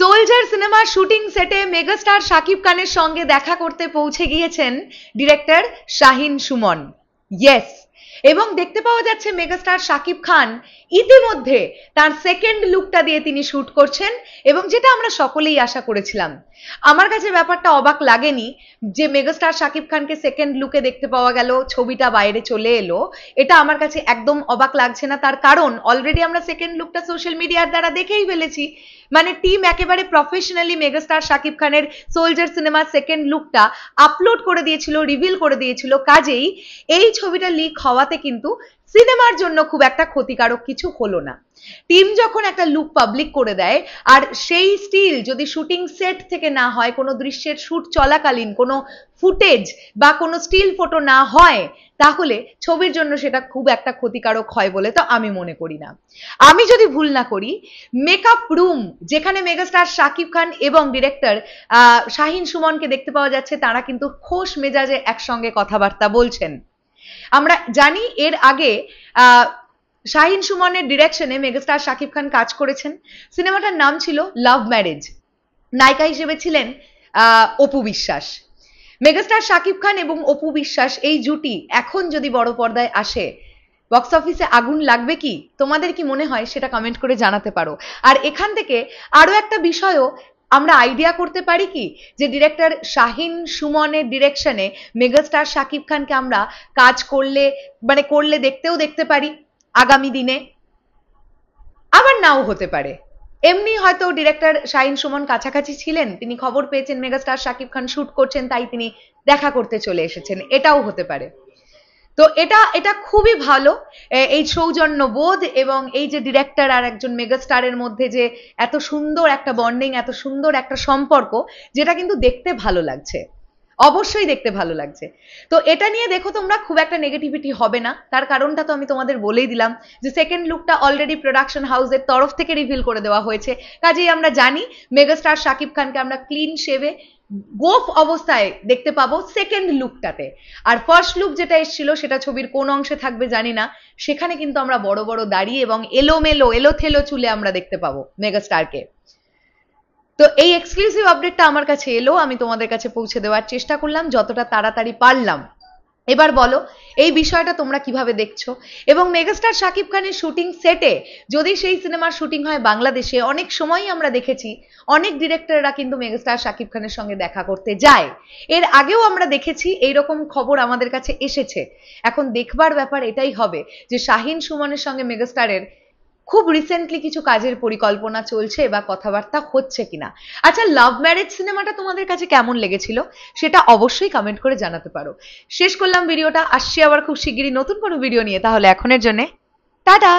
Soldier সিনেমার shooting সেটে megastar Shakib খানের সঙ্গে দেখা করতে পৌঁছে গিয়েছেন ডিরেক্টর শাহিন সুমন। ইয়েস, এবং দেখতে পাওয়া যাচ্ছে মেগাস্টার শাকিব খান ইতিমধ্যে তার সেকেন্ড লুকটা দিয়ে তিনি শুট করছেন, এবং যেটা আমরা সকলেই আশা করেছিলাম। আমার কাছে ব্যাপারটা অবাক লাগেনি যে মেগাস্টার শাকিব খানকে সেকেন্ড লুকে দেখতে পাওয়া গেল, ছবিটা বাইরে চলে এলো। এটা আমার কাছে একদম অবাক লাগছে না, তার কারণ অলরেডি আমরা সেকেন্ড লুকটা সোশ্যাল মিডিয়ার দ্বারা দেখেই ফেলেছি। মানে টিম একেবারে প্রফেশনালি মেগাস্টার শাকিব খানের সোলজার সিনেমার সেকেন্ড লুকটা আপলোড করে দিয়েছিল, রিভিল করে দিয়েছিল। কাজেই এই ছবিটা লিক হওয়াতে কিন্তু সিনেমার জন্য খুব একটা ক্ষতিকারক কিছু হলো না। টিম যখন একটা লুক পাবলিক করে দেয়, আর সেই স্টিল যদি শুটিং সেট থেকে না হয়, কোনো দৃশ্যের শুট চলাকালীন কোনো ফুটেজ বা কোনো স্টিল ফটো না হয়, তাহলে ছবির জন্য সেটা খুব একটা ক্ষতিকারক হয় বলে তো আমি মনে করি না। আমি যদি ভুল না করি, মেকআপ রুম যেখানে মেগাস্টার শাকিব খান এবং ডিরেক্টর শাহিন সুমনকে দেখতে পাওয়া যাচ্ছে, তারা কিন্তু খোশ মেজাজে একসঙ্গে কথাবার্তা বলছেন। আমরা জানি এর আগে শাহিন সুমনের ডিরেকশনে মেগাস্টার শাকিব খান কাজ করেছেন। সিনেমাটার নাম ছিল লাভ ম্যারেজ। নায়িকা হিসেবে ছিলেন অপু বিশ্বাস। মেগাস্টার শাকিব খান এবং অপু বিশ্বাস এই জুটি এখন যদি বড় পর্দায় আসে, বক্স অফিসে আগুন লাগবে কি? তোমাদের কি মনে হয় সেটা কমেন্ট করে জানাতে পারো। আর এখান থেকে আরো একটা বিষয়ও আমরা আইডিয়া করতে পারি কি, যে ডিরেক্টর শাহিন সুমনের ডিরেকশনে মেগাস্টার শাকিব খানকে আমরা কাজ করলে দেখতে পারি আগামী দিনে, আবার নাও হতে পারে। এমনি হয়তো ডিরেক্টর শাহিন সুমন কাছাকাছি ছিলেন, তিনি খবর পেয়েছেন মেগাস্টার শাকিব খান শুট করছেন, তাই তিনি দেখা করতে চলে এসেছেন, এটাও হতে পারে। তো এটা খুবই ভালো, এই সৌজন্যবোধ এবং এই যে ডিরেক্টর আর একজন মেগাস্টারের মধ্যে যে এত সুন্দর একটা বন্ডিং, এত সুন্দর একটা সম্পর্ক, যেটা কিন্তু দেখতে ভালো লাগছে, অবশ্যই দেখতে ভালো লাগছে। তো এটা নিয়ে দেখো তোমরা, খুব একটা নেগেটিভিটি হবে না। তার কারণটা তো আমি তোমাদের বলেই দিলাম, যে সেকেন্ড লুকটা অলরেডি প্রোডাকশন হাউসের তরফ থেকে রিভিল করে দেওয়া হয়েছে। কাজেই আমরা জানি মেগাস্টার শাকিব খানকে আমরা ক্লিন শেভে গোফ অবস্থায় দেখতে পাবো সেকেন্ড লুকটাতে। আর ফার্স্ট লুক যেটা এসেছিল সেটা ছবির কোন অংশে থাকবে জানি না, সেখানে কিন্তু আমরা বড় বড় দাড়ি এবং এলোথেলো চুলে আমরা দেখতে পাবো মেগাস্টারকে। তো এই এক্সক্লুসিভ আপডেটটা আমার কাছে এলো, আমি তোমাদের কাছে পৌঁছে দেওয়ার চেষ্টা করলাম যতটা তাড়াতাড়ি পারলাম। এবার বলো এই বিষয়টা তোমরা কিভাবে দেখছো? এবং মেগাস্টার শাকিব খানের শুটিং সেটে যদি সেই সিনেমার শুটিং হয় বাংলাদেশে, অনেক সময়ই আমরা দেখেছি অনেক ডিরেক্টররা কিন্তু মেগাস্টার শাকিব খানের সঙ্গে দেখা করতে যায়। এর আগেও আমরা দেখেছি, এইরকম খবর আমাদের কাছে এসেছে। এখন দেখবার ব্যাপার এটাই হবে যে শাহিন সুমনের সঙ্গে মেগাস্টারের খুব রিসেন্টলি কিছু কাজের পরিকল্পনা চলছে বা কথাবার্তা হচ্ছে কিনা। আচ্ছা, লাভ ম্যারেজ সিনেমাটা তোমাদের কাছে কেমন লেগেছিল সেটা অবশ্যই কমেন্ট করে জানাতে পারো। শেষ করলাম ভিডিওটা, আসছি আবার খুব শিগগিরই নতুন কোনো ভিডিও নিয়ে। তাহলে এখনের জন্য টাটা।